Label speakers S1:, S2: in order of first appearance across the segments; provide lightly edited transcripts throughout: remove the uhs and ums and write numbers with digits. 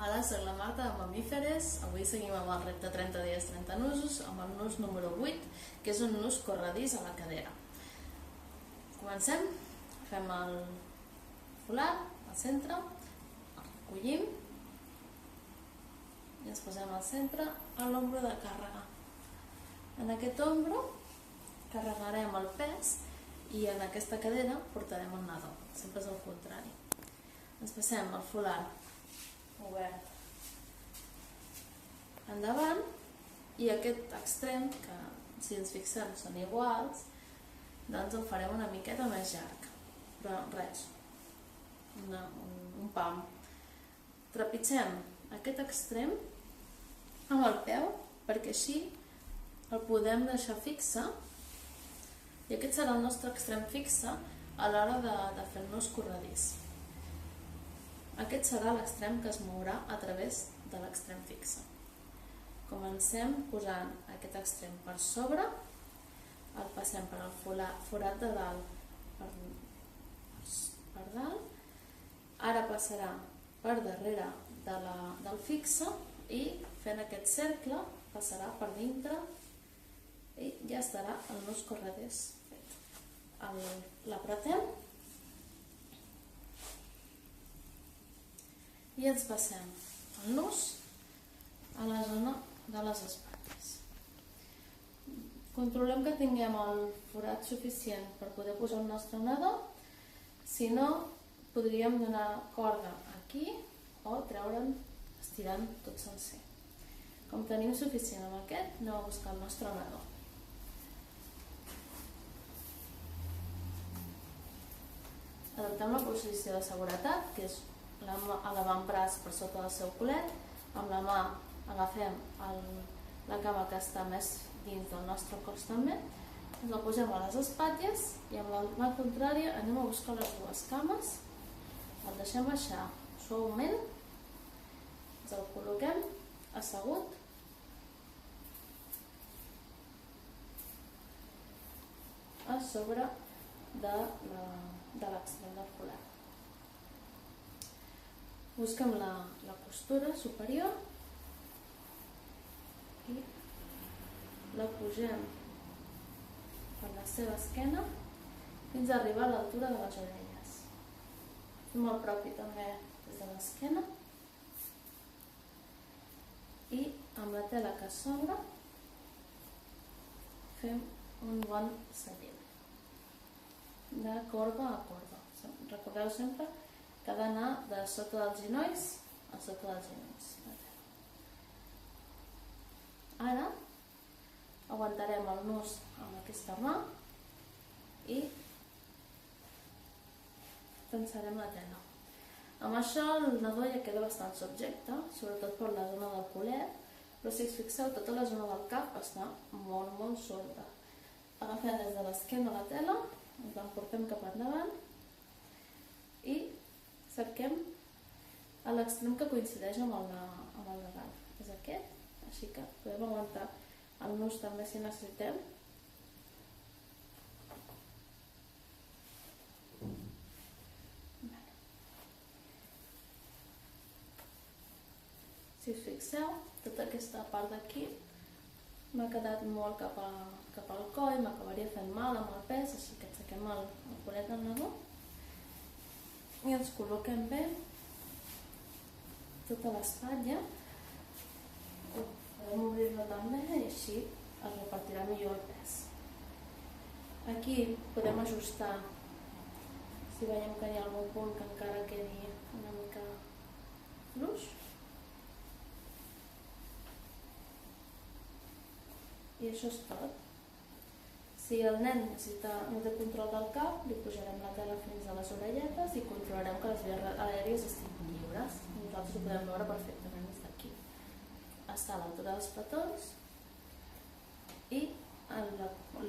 S1: Hola, soc la Marta de Mamíferes. Avui seguim amb el repte 30 dies 30 nusos, amb el nus número 8, que és un nus corredís a la cadera. Comencem, fem el folar al centre, el recollim i ens posem al centre a l'ombro de càrrega. En aquest ombro carregarem el pes i en aquesta cadera portarem el nadó, sempre és el contrari. Ens passem el folar obert endavant i aquest extrem, que si ens fixem són iguals, doncs el farem una miqueta més llarg, però res, un pam. Trepitgem aquest extrem amb el peu perquè així el podem deixar fixe i aquest serà el nostre extrem fixe a l'hora de fer el nus corredís. Aquest serà l'extrem que es mourà a través de l'extrem fixe. Comencem posant aquest extrem per sobre, el passem per el forat de dalt per dalt, ara passarà per darrere del fixe i fent aquest cercle passarà per dintre i ja estarà el nus corredís fet. L'apretem i ens passem el nus a la zona de les espatlles. Controlem que tinguem el forat suficient per poder posar el nostre nadó, si no podríem donar corda aquí o treure'n estirant tot sencer. Com tenim suficient amb aquest, anem a buscar el nostre nadó. Adoptem la posició de seguretat, que és l'avantbraç per sota del seu culet, amb la mà agafem la cama que està més dins del nostre cos també, ens la posem a les espatlles i amb la mà contrària anem a buscar les dues cames, el deixem baixar suaument, ens el col·loquem assegut a sobre de l'extrem del folat. Busquem la postura superior i la pugem per la seva esquena fins a arribar a l'altura de les orelles. Fem el propi també des de l'esquena i amb la tela que sobra fem un bon seguit de corba a corba. Recordeu sempre que ha d'anar de sota dels genolls a sota dels genolls. Ara aguantarem el nus amb aquesta mà i tensarem la tela. Amb això el nadó ja queda bastant subjecte, sobretot per la zona del culet, però si us fixeu, tota la zona del cap està molt solta. Agafem des de l'esquena la tela, ens l'emportem cap endavant i cerquem a l'extrem que coincideix amb el de dalt. És aquest, així que podem aguantar el nus també si necessitem. Si us fixeu, tota aquesta part d'aquí m'ha quedat molt cap al coll, m'acabaria fent mal amb el pes, així que aixequem el culet del nadó i ens col·loquem bé tota l'espatlla. Podem obrir-la també i així es repartirà millor el pes. Aquí podem ajustar si veiem que hi ha algun punt que encara quedi una mica fluix. I això és tot. Si el nen no té control del cap, li pujarem la tela fins a les orelletes i controlarem que les vies aèries estiguin lliures. Nosaltres ho podem veure perfectament des d'aquí. Està a l'altura dels petons i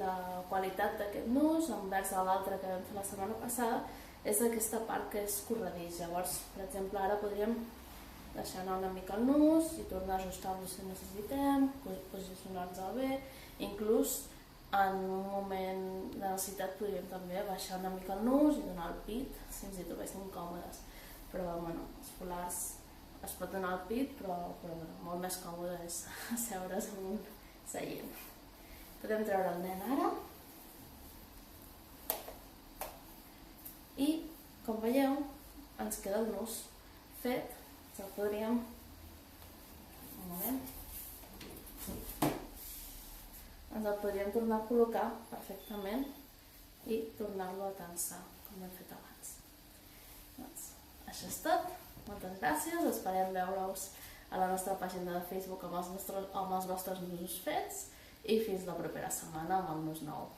S1: la qualitat d'aquest nus, envers l'altre que vam fer la setmana passada, és aquesta part que és corredís. Llavors, per exemple, ara podríem deixar anar una mica el nus i tornar a ajustar-lo si necessitem, posicionar-nos bé, inclús en un moment de necessitat podríem també baixar una mica el nus i donar el pit si ens hi trobéssim còmodes. Però els folars es pot donar el pit, però molt més còmode és asseure's en un seient. Podem treure el nen ara. I, com veieu, ens queda el nus fet. Ens el podríem... Un moment. Ens el podríem tornar a col·locar perfectament i tornar-lo a tensar, com hem fet abans. Doncs, això és tot. Moltes gràcies. Esperem veure-us a la nostra pàgina de Facebook amb els vostres nusos fets i fins la propera setmana amb el nus nou.